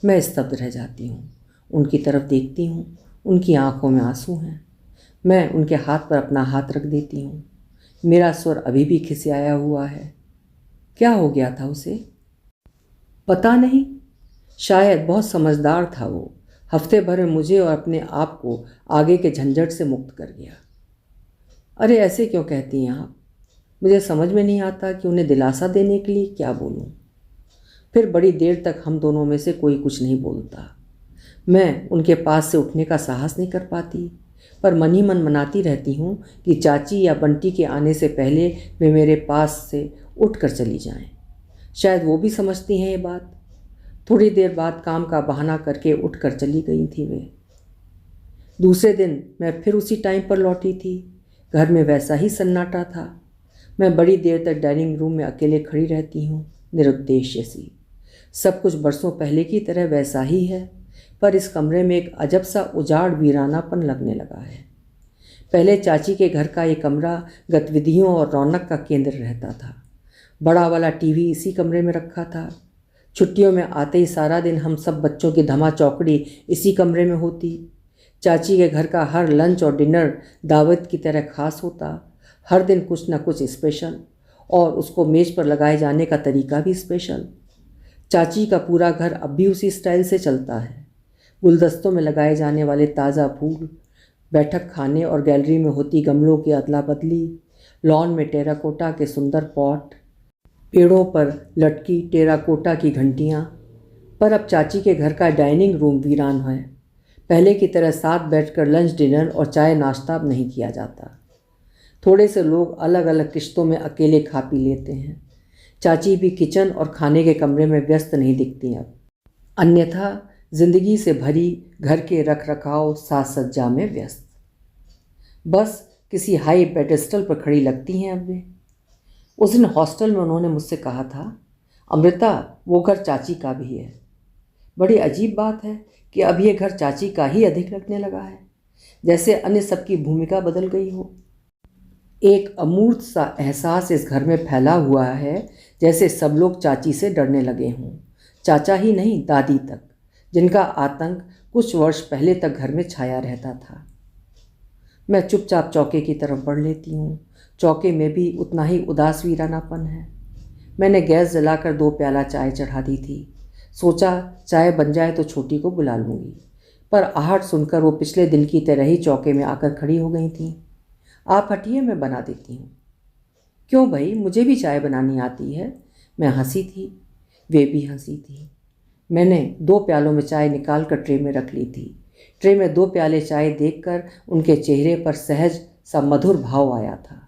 मैं स्तब्ध रह जाती हूँ। उनकी तरफ देखती हूँ। उनकी आंखों में आंसू हैं। मैं उनके हाथ पर अपना हाथ रख देती हूँ। मेरा स्वर अभी भी खिसियाया हुआ है। क्या हो गया था उसे? पता नहीं। शायद बहुत समझदार था वो। हफ्ते भर में मुझे और अपने आप को आगे के झंझट से मुक्त कर गया। अरे ऐसे क्यों कहती हैं आप? मुझे समझ में नहीं आता कि उन्हें दिलासा देने के लिए क्या बोलूं। फिर बड़ी देर तक हम दोनों में से कोई कुछ नहीं बोलता। मैं उनके पास से उठने का साहस नहीं कर पाती, पर मन ही मन मनाती रहती हूँ कि चाची या बंटी के आने से पहले वे मेरे पास से उठकर चली जाएं। शायद वो भी समझती हैं ये बात। थोड़ी देर बाद काम का बहाना करके उठकर चली गई थी वे। दूसरे दिन मैं फिर उसी टाइम पर लौटी थी। घर में वैसा ही सन्नाटा था। मैं बड़ी देर तक डाइनिंग रूम में अकेले खड़ी रहती हूँ, निरुद्देश्य सी। सब कुछ बरसों पहले की तरह वैसा ही है, पर इस कमरे में एक अजब सा उजाड़ वीरानापन लगने लगा है। पहले चाची के घर का ये कमरा गतिविधियों और रौनक का केंद्र रहता था। बड़ा वाला टीवी इसी कमरे में रखा था। छुट्टियों में आते ही सारा दिन हम सब बच्चों की धमा चौकड़ी इसी कमरे में होती। चाची के घर का हर लंच और डिनर दावत की तरह खास होता। हर दिन कुछ न कुछ स्पेशल, और उसको मेज़ पर लगाए जाने का तरीका भी स्पेशल। चाची का पूरा घर अब भी उसी स्टाइल से चलता है। गुलदस्तों में लगाए जाने वाले ताज़ा फूल, बैठक खाने और गैलरी में होती गमलों की अदला बदली, लॉन में टेराकोटा के सुंदर पॉट, पेड़ों पर लटकी टेराकोटा की घंटियाँ। पर अब चाची के घर का डाइनिंग रूम वीरान है। पहले की तरह साथ बैठकर लंच डिनर और चाय नाश्ता अब नहीं किया जाता। थोड़े से लोग अलग अलग किश्तों में अकेले खा पी लेते हैं। चाची भी किचन और खाने के कमरे में व्यस्त नहीं दिखती अब। अन्यथा जिंदगी से भरी घर के रख रखाव साज सज्जा में व्यस्त। बस किसी हाई पेडेस्टल पर खड़ी लगती हैं अब वे। उस दिन हॉस्टल में उन्होंने मुझसे कहा था, अमृता, वो घर चाची का भी है। बड़ी अजीब बात है कि अब ये घर चाची का ही अधिक लगने लगा है, जैसे अन्य सबकी भूमिका बदल गई हो। एक अमूर्त सा एहसास इस घर में फैला हुआ है, जैसे सब लोग चाची से डरने लगे हों। चाचा ही नहीं, दादी तक, जिनका आतंक कुछ वर्ष पहले तक घर में छाया रहता था। मैं चुपचाप चौके की तरफ बढ़ लेती हूँ। चौके में भी उतना ही उदास वीरानापन है। मैंने गैस जलाकर 2 प्याला चाय चढ़ा दी थी। सोचा चाय बन जाए तो छोटी को बुला लूँगी, पर आहट सुनकर वो पिछले दिन की तरह ही चौके में आकर खड़ी हो गई थी। आप हटिए, मैं बना देती हूँ। क्यों भाई, मुझे भी चाय बनानी आती है। मैं हंसी थी, वे भी हंसी थी। मैंने 2 प्यालों में चाय निकाल कर ट्रे में रख ली थी। ट्रे में 2 प्याले चाय देखकर उनके चेहरे पर सहज सा मधुर भाव आया था।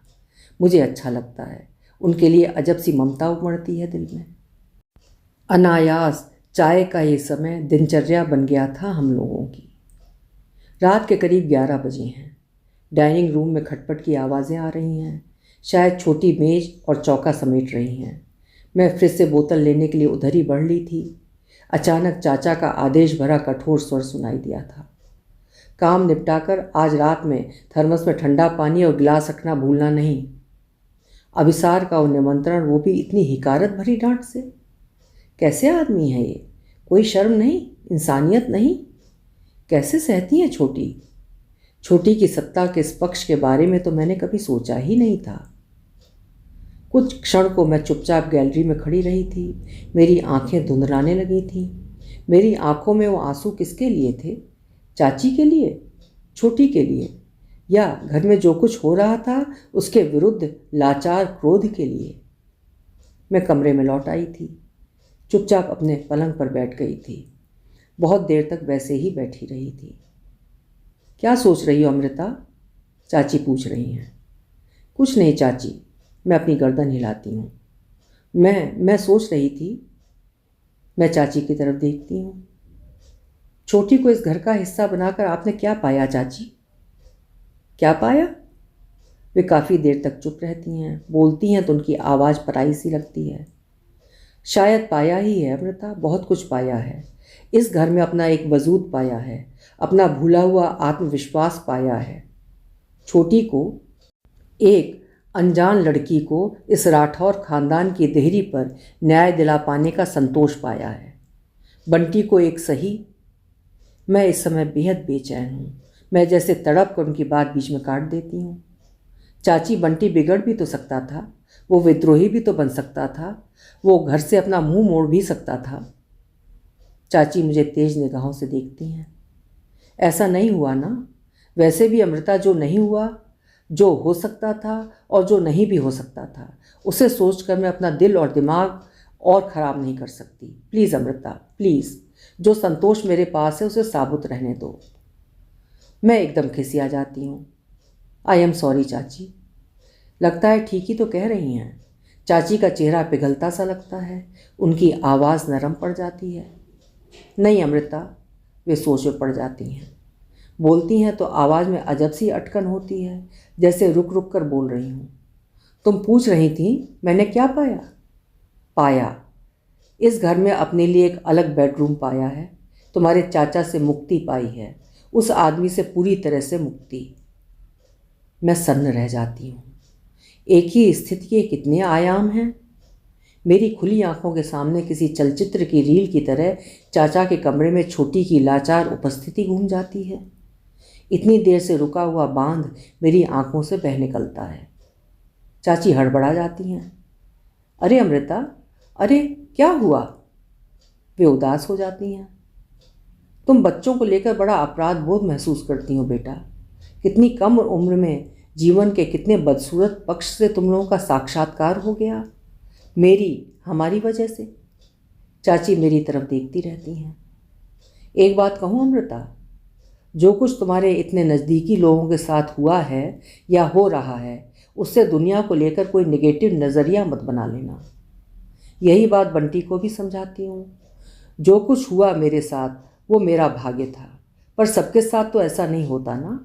मुझे अच्छा लगता है उनके लिए अजब सी ममता उमड़ती है दिल में। अनायास चाय का ये समय दिनचर्या बन गया था हम लोगों की। रात के करीब 11 बजे हैं। डाइनिंग रूम में खटपट की आवाज़ें आ रही हैं। शायद छोटी मेज और चौका समेट रही हैं। मैं फ्रिज से बोतल लेने के लिए उधर ही बढ़ ली थी। अचानक चाचा का आदेश भरा कठोर स्वर सुनाई दिया था। काम निपटाकर आज रात में थर्मस में ठंडा पानी और गिलास रखना भूलना नहीं। अभिसार का वो निमंत्रण, वो भी इतनी हिकारत भरी डांट से। कैसे आदमी है ये? कोई शर्म नहीं, इंसानियत नहीं। कैसे सहती हैं छोटी? छोटी की सत्ता के इस पक्ष के बारे में तो मैंने कभी सोचा ही नहीं था। कुछ क्षण को मैं चुपचाप गैलरी में खड़ी रही थी। मेरी आंखें धुंधलाने लगी थीं। मेरी आंखों में वो आंसू किसके लिए थे? चाची के लिए? छोटी के लिए? या घर में जो कुछ हो रहा था उसके विरुद्ध लाचार क्रोध के लिए? मैं कमरे में लौट आई थी। चुपचाप अपने पलंग पर बैठ गई थी। बहुत देर तक वैसे ही बैठी रही थी। क्या सोच रही हो अमृता? चाची पूछ रही हैं। कुछ नहीं चाची, मैं अपनी गर्दन हिलाती हूँ। मैं सोच रही थी। मैं चाची की तरफ देखती हूँ। छोटी को इस घर का हिस्सा बनाकर आपने क्या पाया चाची? क्या पाया? वे काफ़ी देर तक चुप रहती हैं। बोलती हैं तो उनकी आवाज़ पराई सी लगती है। शायद पाया ही है अमृता, बहुत कुछ पाया है। इस घर में अपना एक वजूद पाया है, अपना भूला हुआ आत्मविश्वास पाया है। छोटी को, एक अनजान लड़की को, इस राठौर खानदान की देहरी पर न्याय दिला पाने का संतोष पाया है। बंटी को एक सही। मैं इस समय बेहद बेचैन हूँ। मैं जैसे तड़प कर उनकी बात बीच में काट देती हूँ। चाची, बंटी बिगड़ भी तो सकता था, वो विद्रोही भी तो बन सकता था, वो घर से अपना मुंह मोड़ भी सकता था। चाची मुझे तेज निगाहों से देखती हैं। ऐसा नहीं हुआ ना? वैसे भी अमृता, जो नहीं हुआ, जो हो सकता था और जो नहीं भी हो सकता था, उसे सोचकर मैं अपना दिल और दिमाग और ख़राब नहीं कर सकती। प्लीज़ अमृता, प्लीज़, जो संतोष मेरे पास है उसे साबुत रहने दो। मैं एकदम खिसिया जाती हूँ। आई एम सॉरी चाची। लगता है ठीक ही तो कह रही हैं। चाची का चेहरा पिघलता सा लगता है। उनकी आवाज़ नरम पड़ जाती है। नहीं अमृता, वे सोच में पड़ जाती हैं। बोलती हैं तो आवाज़ में अजब सी अटकन होती है, जैसे रुक रुक कर बोल रही हूँ। तुम पूछ रही थी मैंने क्या पाया? पाया, इस घर में अपने लिए एक अलग बेडरूम पाया है। तुम्हारे चाचा से मुक्ति पाई है, उस आदमी से पूरी तरह से मुक्ति। मैं सन्न रह जाती हूँ। एक ही स्थिति के कितने आयाम हैं। मेरी खुली आंखों के सामने किसी चलचित्र की रील की तरह चाचा के कमरे में छोटी की लाचार उपस्थिति घूम जाती है। इतनी देर से रुका हुआ बांध मेरी आंखों से बह निकलता है। चाची हड़बड़ा जाती हैं। अरे अमृता, अरे क्या हुआ? वे उदास हो जाती हैं। तुम बच्चों को लेकर बड़ा अपराध बोध महसूस करती हो बेटा। कितनी कम उम्र में जीवन के कितने बदसूरत पक्ष से तुम लोगों का साक्षात्कार हो गया, हमारी वजह से। चाची मेरी तरफ देखती रहती हैं। एक बात कहूँ अमृता, जो कुछ तुम्हारे इतने नज़दीकी लोगों के साथ हुआ है या हो रहा है, उससे दुनिया को लेकर कोई नेगेटिव नज़रिया मत बना लेना। यही बात बंटी को भी समझाती हूँ। जो कुछ हुआ मेरे साथ वो मेरा भाग्य था, पर सबके साथ तो ऐसा नहीं होता ना।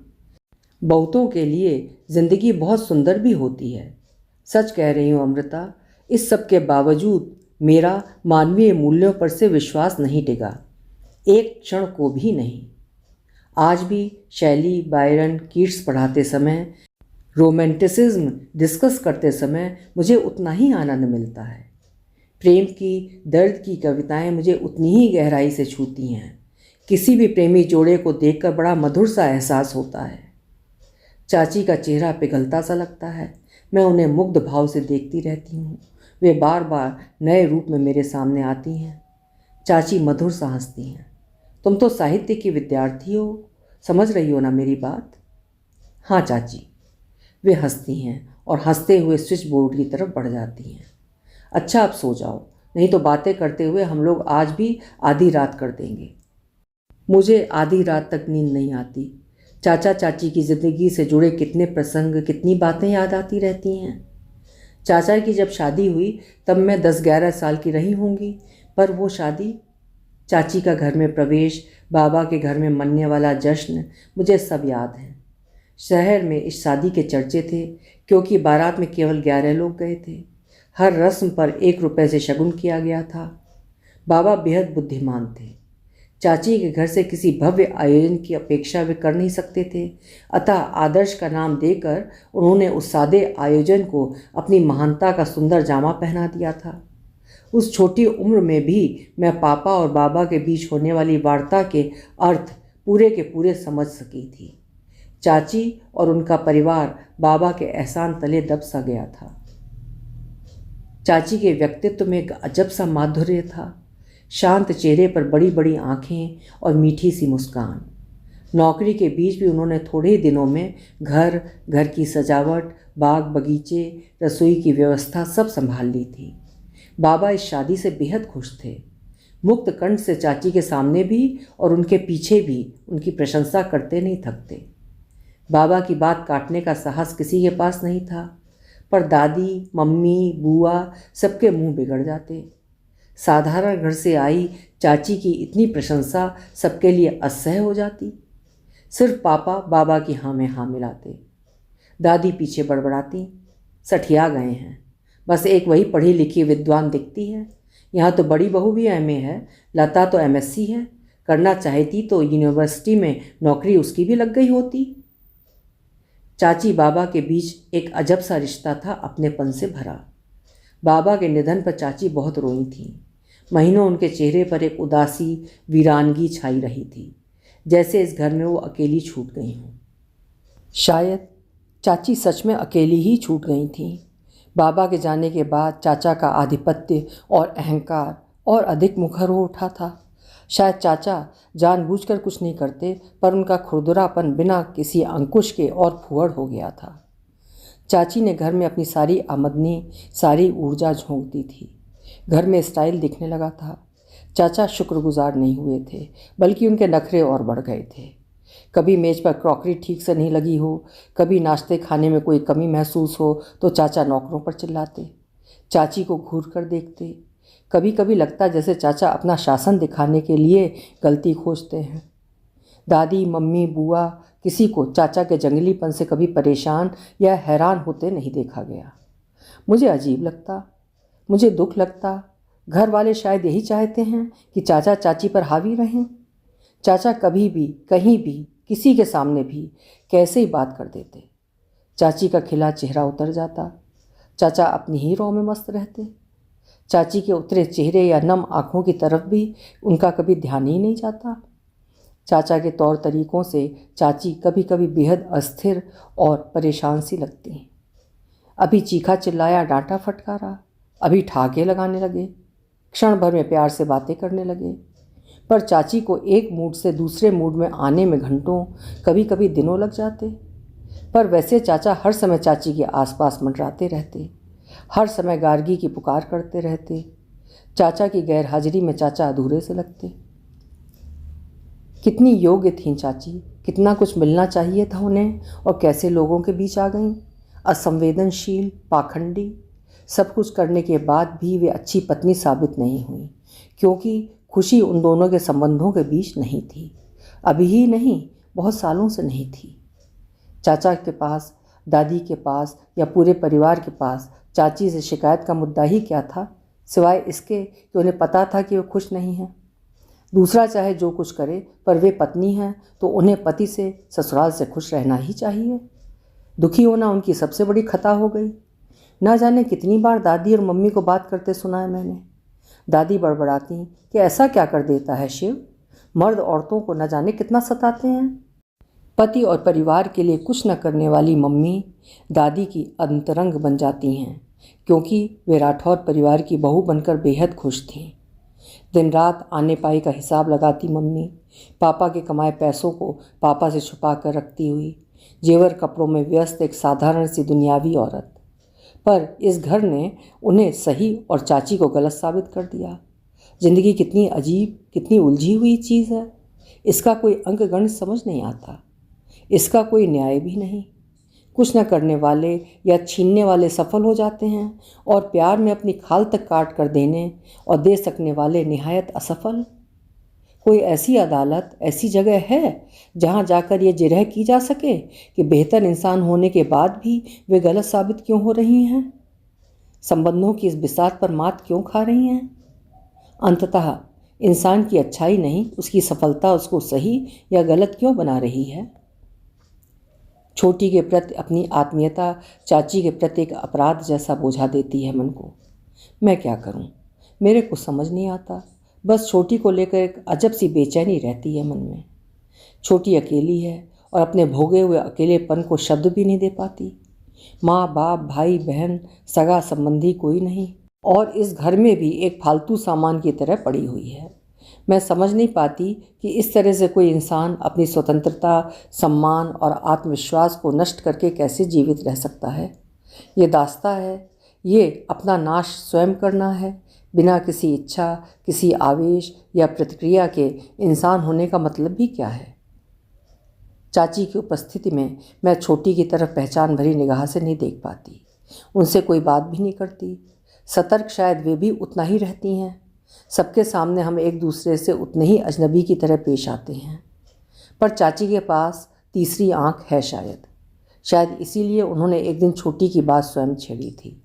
बहुतों के लिए ज़िंदगी बहुत सुंदर भी होती है। सच कह रही हूँ अमृता, इस सब के बावजूद मेरा मानवीय मूल्यों पर से विश्वास नहीं डिगा, एक क्षण को भी नहीं। आज भी शैली, बायरन, कीट्स पढ़ाते समय, रोमांटिसिज्म डिस्कस करते समय मुझे उतना ही आनंद मिलता है। प्रेम की, दर्द की कविताएं मुझे उतनी ही गहराई से छूती हैं। किसी भी प्रेमी जोड़े को देखकर बड़ा मधुर सा एहसास होता है। चाची का चेहरा पिघलता सा लगता है। मैं उन्हें मुग्ध भाव से देखती रहती हूँ। वे बार बार नए रूप में मेरे सामने आती हैं। चाची मधुर सा हंसती हैं। तुम तो साहित्य की विद्यार्थी हो, समझ रही हो ना मेरी बात? हाँ चाची। वे हंसती हैं और हंसते हुए स्विच बोर्ड की तरफ बढ़ जाती हैं। अच्छा अब सो जाओ, नहीं तो बातें करते हुए हम लोग आज भी आधी रात कर देंगे। मुझे आधी रात तक नींद नहीं आती। चाचा चाची की ज़िंदगी से जुड़े कितने प्रसंग, कितनी बातें याद आती रहती हैं। चाचा की जब शादी हुई तब मैं 10-11 साल की रही होंगी, पर वो शादी, चाची का घर में प्रवेश, बाबा के घर में मनने वाला जश्न, मुझे सब याद है। शहर में इस शादी के चर्चे थे क्योंकि बारात में केवल 11 लोग गए थे। हर रस्म पर 1 रुपये से शगुन किया गया था। बाबा बेहद बुद्धिमान थे। चाची के घर से किसी भव्य आयोजन की अपेक्षा वे कर नहीं सकते थे, अतः आदर्श का नाम देकर उन्होंने उस सादे आयोजन को अपनी महानता का सुंदर जामा पहना दिया था। उस छोटी उम्र में भी मैं पापा और बाबा के बीच होने वाली वार्ता के अर्थ पूरे के पूरे समझ सकी थी। चाची और उनका परिवार बाबा के एहसान तले दब सा गया था। चाची के व्यक्तित्व में एक अजब सा माधुर्य था। शांत चेहरे पर बड़ी बड़ी आँखें और मीठी सी मुस्कान। नौकरी के बीच भी उन्होंने थोड़े ही दिनों में घर की सजावट, बाग बगीचे, रसोई की व्यवस्था सब संभाल ली थी। बाबा इस शादी से बेहद खुश थे। मुक्त कंठ से चाची के सामने भी और उनके पीछे भी उनकी प्रशंसा करते नहीं थकते। बाबा की बात काटने का साहस किसी के पास नहीं था, पर दादी, मम्मी, बुआ सबके मुंह बिगड़ जाते। साधारण घर से आई चाची की इतनी प्रशंसा सबके लिए असह्य हो जाती। सिर्फ पापा बाबा की हाँ में हाँ मिलाते। दादी पीछे बड़बड़ाती, सठिया गए हैं, बस एक वही पढ़ी लिखी विद्वान दिखती है। यहाँ तो बड़ी बहू भी एमए है, लता तो एमएससी है, करना चाहती तो यूनिवर्सिटी में नौकरी उसकी भी लग गई होती। चाची बाबा के बीच एक अजब सा रिश्ता था, अपनेपन से भरा। बाबा के निधन पर चाची बहुत रोई थी। महीनों उनके चेहरे पर एक उदासी, वीरानगी छाई रही थी, जैसे इस घर में वो अकेली छूट गई हों। शायद चाची सच में अकेली ही छूट गई थीं। बाबा के जाने के बाद चाचा का आधिपत्य और अहंकार और अधिक मुखर हो उठा था। शायद चाचा जानबूझकर कुछ नहीं करते, पर उनका खुरदुरापन बिना किसी अंकुश के और फुहड़ हो गया था। चाची ने घर में अपनी सारी आमदनी, सारी ऊर्जा झोंक दी थी। घर में स्टाइल दिखने लगा था। चाचा शुक्रगुजार नहीं हुए थे, बल्कि उनके नखरे और बढ़ गए थे। कभी मेज पर क्रॉकरी ठीक से नहीं लगी हो, कभी नाश्ते खाने में कोई कमी महसूस हो तो चाचा नौकरों पर चिल्लाते, चाची को घूर कर देखते। कभी कभी लगता जैसे चाचा अपना शासन दिखाने के लिए गलती खोजते हैं। दादी, मम्मी, बुआ, किसी को चाचा के जंगलीपन से कभी परेशान या हैरान होते नहीं देखा गया। मुझे अजीब लगता, मुझे दुख लगता। घर वाले शायद यही चाहते हैं कि चाचा चाची पर हावी रहें। चाचा कभी भी, कहीं भी, किसी के सामने भी कैसे ही बात कर देते। चाची का खिला चेहरा उतर जाता। चाचा अपनी ही रौ में मस्त रहते। चाची के उतरे चेहरे या नम आँखों की तरफ भी उनका कभी ध्यान ही नहीं जाता। चाचा के तौर तरीकों से चाची कभी कभी बेहद अस्थिर और परेशान सी लगती। अभी चीखा चिल्लाया, डांटा फटकारा, अभी ठहाके लगाने लगे, क्षण भर में प्यार से बातें करने लगे। पर चाची को एक मूड से दूसरे मूड में आने में घंटों, कभी कभी दिनों लग जाते। पर वैसे चाचा हर समय चाची के आसपास मंडराते रहते, हर समय गार्गी की पुकार करते रहते। चाचा की गैरहाजिरी में चाचा अधूरे से लगते। कितनी योग्य थीं चाची, कितना कुछ मिलना चाहिए था उन्हें, और कैसे लोगों के बीच आ गईं। असंवेदनशील, पाखंडी, सब कुछ करने के बाद भी वे अच्छी पत्नी साबित नहीं हुई, क्योंकि खुशी उन दोनों के संबंधों के बीच नहीं थी। अभी ही नहीं, बहुत सालों से नहीं थी। चाचा के पास, दादी के पास या पूरे परिवार के पास चाची से शिकायत का मुद्दा ही क्या था, सिवाय इसके कि उन्हें पता था कि वे खुश नहीं हैं। दूसरा चाहे जो कुछ करे, पर वे पत्नी हैं तो उन्हें पति से, ससुराल से खुश रहना ही चाहिए। दुखी होना उनकी सबसे बड़ी खता हो गई। ना जाने कितनी बार दादी और मम्मी को बात करते सुना है मैंने। दादी बड़बड़ाती कि ऐसा क्या कर देता है शिव, मर्द औरतों को न जाने कितना सताते हैं। पति और परिवार के लिए कुछ न करने वाली मम्मी दादी की अंतरंग बन जाती हैं, क्योंकि वे राठौर परिवार की बहू बनकर बेहद खुश थीं। दिन रात आने पाई का हिसाब लगाती मम्मी, पापा के कमाए पैसों को पापा से छुपा कर रखती हुई, जेवर कपड़ों में व्यस्त एक साधारण सी दुनियावी औरत। पर इस घर ने उन्हें सही और चाची को गलत साबित कर दिया। जिंदगी कितनी अजीब, कितनी उलझी हुई चीज़ है। इसका कोई अंक गणित समझ नहीं आता, इसका कोई न्याय भी नहीं। कुछ न करने वाले या छीनने वाले सफल हो जाते हैं और प्यार में अपनी खाल तक काट कर देने और दे सकने वाले निहायत असफल। कोई ऐसी अदालत, ऐसी जगह है जहाँ जाकर ये जिरह की जा सके कि बेहतर इंसान होने के बाद भी वे गलत साबित क्यों हो रही हैं, संबंधों की इस बिसात पर मात क्यों खा रही हैं। अंततः इंसान की अच्छाई नहीं, उसकी सफलता उसको सही या गलत क्यों बना रही है। छोटी के प्रति अपनी आत्मीयता चाची के प्रति एक अपराध जैसा बोझा देती है मन को। मैं क्या करूं, मेरे को समझ नहीं आता। बस छोटी को लेकर एक अजब सी बेचैनी रहती है मन में। छोटी अकेली है और अपने भोगे हुए अकेलेपन को शब्द भी नहीं दे पाती। माँ बाप भाई बहन सगा संबंधी कोई नहीं, और इस घर में भी एक फालतू सामान की तरह पड़ी हुई है। मैं समझ नहीं पाती कि इस तरह से कोई इंसान अपनी स्वतंत्रता, सम्मान और आत्मविश्वास को नष्ट करके कैसे जीवित रह सकता है। ये दास्ता है, ये अपना नाश स्वयं करना है, बिना किसी इच्छा, किसी आवेश या प्रतिक्रिया के इंसान होने का मतलब भी क्या है। चाची की उपस्थिति में मैं छोटी की तरफ पहचान भरी निगाह से नहीं देख पाती। उनसे कोई बात भी नहीं करती। सतर्क शायद वे भी उतना ही रहती हैं। सबके सामने हम एक दूसरे से उतने ही अजनबी की तरह पेश आते हैं। पर चाची के पास तीसरी आंख है शायद इसीलिए उन्होंने एक दिन छोटी की बात स्वयं छेड़ी थी।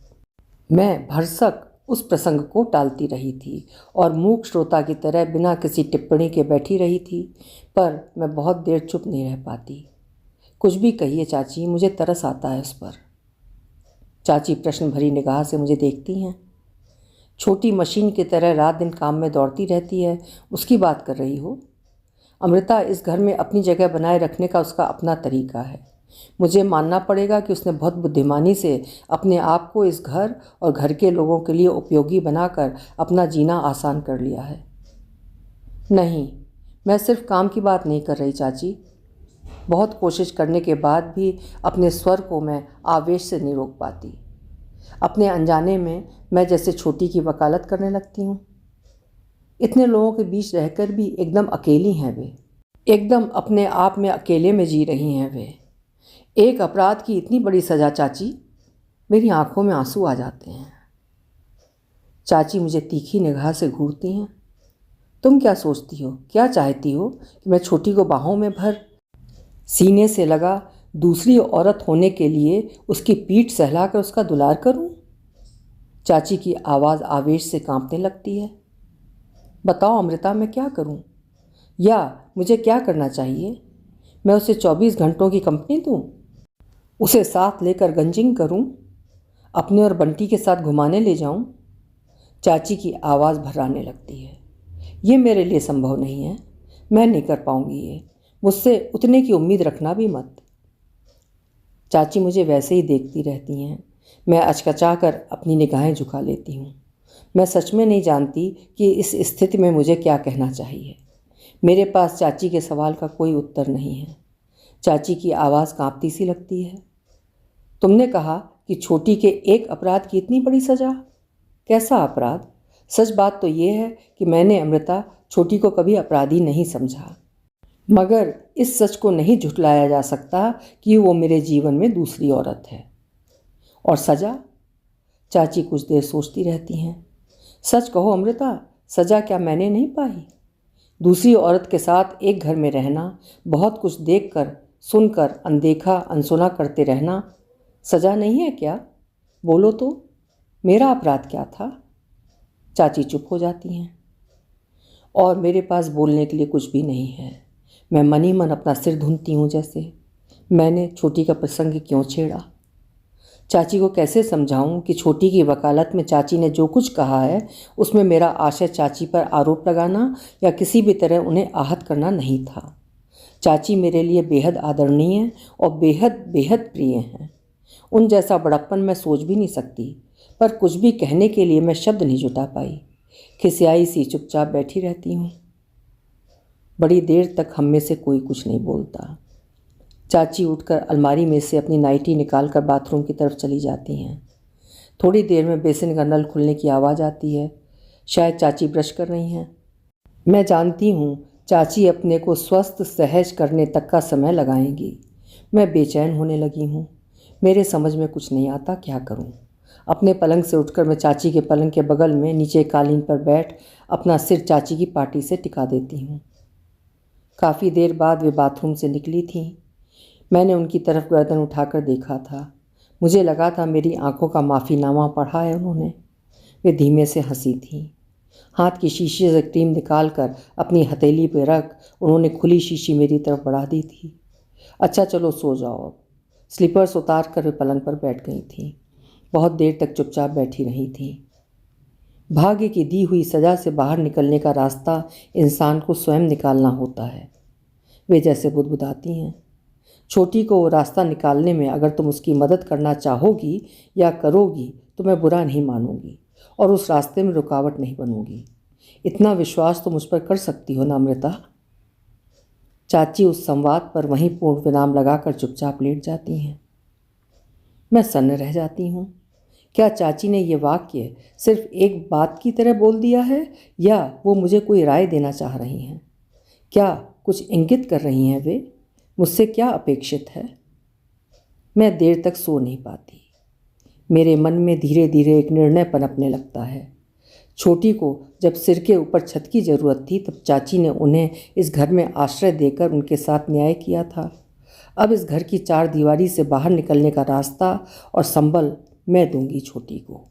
मैं भरसक उस प्रसंग को टालती रही थी और मूक श्रोता की तरह बिना किसी टिप्पणी के बैठी रही थी, पर मैं बहुत देर चुप नहीं रह पाती। कुछ भी कहिए चाची, मुझे तरस आता है उस पर। चाची प्रश्न भरी निगाह से मुझे देखती हैं। छोटी मशीन की तरह रात दिन काम में दौड़ती रहती है, उसकी बात कर रही हो। अमृता इस घर में अपनी जगह बनाए रखने का उसका अपना तरीका है। मुझे मानना पड़ेगा कि उसने बहुत बुद्धिमानी से अपने आप को इस घर और घर के लोगों के लिए उपयोगी बनाकर अपना जीना आसान कर लिया है। नहीं, मैं सिर्फ काम की बात नहीं कर रही चाची। बहुत कोशिश करने के बाद भी अपने स्वर को मैं आवेश से नहीं रोक पाती। अपने अनजाने में मैं जैसे छोटी की वकालत करने लगती हूँ। इतने लोगों के बीच रहकर भी एकदम अकेली हैं वे, एकदम अपने आप में अकेले में जी रही हैं वे। एक अपराध की इतनी बड़ी सज़ा चाची, मेरी आंखों में आंसू आ जाते हैं। चाची मुझे तीखी निगाह से घूरती हैं। तुम क्या सोचती हो, क्या चाहती हो कि मैं छोटी को बाहों में भर सीने से लगा दूसरी औरत होने के लिए उसकी पीठ सहलाकर उसका दुलार करूं? चाची की आवाज़ आवेश से कांपने लगती है। बताओ अमृता, मैं क्या करूं? या मुझे क्या करना चाहिए? मैं उसे 24 घंटों की कंपनी दूं? उसे साथ लेकर गंजिंग करूं? अपने और बंटी के साथ घुमाने ले जाऊं? चाची की आवाज़ भर्राने लगती है। ये मेरे लिए संभव नहीं है। मैं नहीं कर पाऊंगी ये। मुझसे उतने की उम्मीद रखना भी मत। चाची मुझे वैसे ही देखती रहती हैं। मैं अचकचा कर अपनी निगाहें झुका लेती हूँ। मैं सच में नहीं जानती कि इस स्थिति में मुझे क्या कहना चाहिए। मेरे पास चाची के सवाल का कोई उत्तर नहीं है। चाची की आवाज़ कांपती सी लगती है। तुमने कहा कि छोटी के एक अपराध की इतनी बड़ी सज़ा? कैसा अपराध? सच बात तो ये है कि मैंने अमृता छोटी को कभी अपराधी नहीं समझा, मगर इस सच को नहीं झुठलाया जा सकता कि वो मेरे जीवन में दूसरी औरत है। और सज़ा? चाची कुछ देर सोचती रहती हैं। सच कहो अमृता, सज़ा क्या मैंने नहीं पाई? दूसरी औरत के साथ एक घर में रहना, बहुत कुछ देखकर सुनकर अनदेखा अनसुना करते रहना सज़ा नहीं है क्या? बोलो तो, मेरा अपराध क्या था? चाची चुप हो जाती हैं और मेरे पास बोलने के लिए कुछ भी नहीं है। मैं मन ही मन अपना सिर धुनती हूँ, जैसे मैंने छोटी का प्रसंग क्यों छेड़ा। चाची को कैसे समझाऊं कि छोटी की वकालत में चाची ने जो कुछ कहा है उसमें मेरा आशय चाची पर आरोप लगाना या किसी भी तरह उन्हें आहत करना नहीं था। चाची मेरे लिए बेहद आदरणीय और बेहद बेहद प्रिय हैं। उन जैसा बड़प्पन मैं सोच भी नहीं सकती, पर कुछ भी कहने के लिए मैं शब्द नहीं जुटा पाई। खिसियाई सी चुपचाप बैठी रहती हूँ। बड़ी देर तक हम में से कोई कुछ नहीं बोलता। चाची उठकर अलमारी में से अपनी नाइटी निकालकर बाथरूम की तरफ चली जाती हैं। थोड़ी देर में बेसिन का नल खुलने की आवाज़ आती है। शायद चाची ब्रश कर रही हैं। मैं जानती हूँ चाची अपने को स्वस्थ सहज करने तक का समय लगाएंगी। मैं बेचैन होने लगी हूँ। मेरे समझ में कुछ नहीं आता, क्या करूं। अपने पलंग से उठकर मैं चाची के पलंग के बगल में नीचे कालीन पर बैठ अपना सिर चाची की पाटी से टिका देती हूँ। काफ़ी देर बाद वे बाथरूम से निकली थीं। मैंने उनकी तरफ गर्दन उठाकर देखा था। मुझे लगा था मेरी आंखों का माफ़ीनामा पढ़ा है उन्होंने। वे धीमे से हंसी थीं। हाथ की शीशी से क्रीम निकाल कर अपनी हथेली पर रख उन्होंने खुली शीशी मेरी तरफ बढ़ा दी थी। अच्छा चलो सो जाओ अब। स्लीपर्स उतार कर वे पलंग पर बैठ गई थीं। बहुत देर तक चुपचाप बैठी रही थीं। भाग्य की दी हुई सज़ा से बाहर निकलने का रास्ता इंसान को स्वयं निकालना होता है। वे जैसे बुदबुदाती हैं। छोटी को वो रास्ता निकालने में अगर तुम उसकी मदद करना चाहोगी या करोगी तो मैं बुरा नहीं मानूंगी और उस रास्ते में रुकावट नहीं बनूंगी। इतना विश्वास तो मुझ पर कर सकती हो ना अमृता। चाची उस संवाद पर वहीं पूर्ण विराम लगाकर चुपचाप लेट जाती हैं। मैं सन्न रह जाती हूँ। क्या चाची ने ये वाक्य सिर्फ एक बात की तरह बोल दिया है या वो मुझे कोई राय देना चाह रही हैं? क्या कुछ इंगित कर रही हैं वे? मुझसे क्या अपेक्षित है? मैं देर तक सो नहीं पाती। मेरे मन में धीरे धीरे एक निर्णय पनपने लगता है। छोटी को जब सिर के ऊपर छत की ज़रूरत थी तब चाची ने उन्हें इस घर में आश्रय देकर उनके साथ न्याय किया था। अब इस घर की चार दीवारी से बाहर निकलने का रास्ता और संबल मैं दूंगी छोटी को।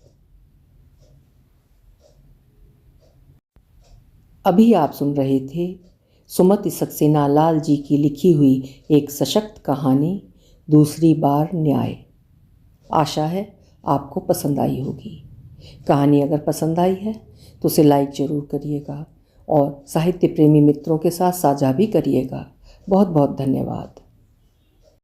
अभी आप सुन रहे थे सुमति सक्सेना लाल जी की लिखी हुई एक सशक्त कहानी, दूसरी बार न्याय। आशा है आपको पसंद आई होगी। कहानी अगर पसंद आई है तो उसे लाइक ज़रूर करिएगा और साहित्य प्रेमी मित्रों के साथ साझा भी करिएगा। बहुत बहुत धन्यवाद।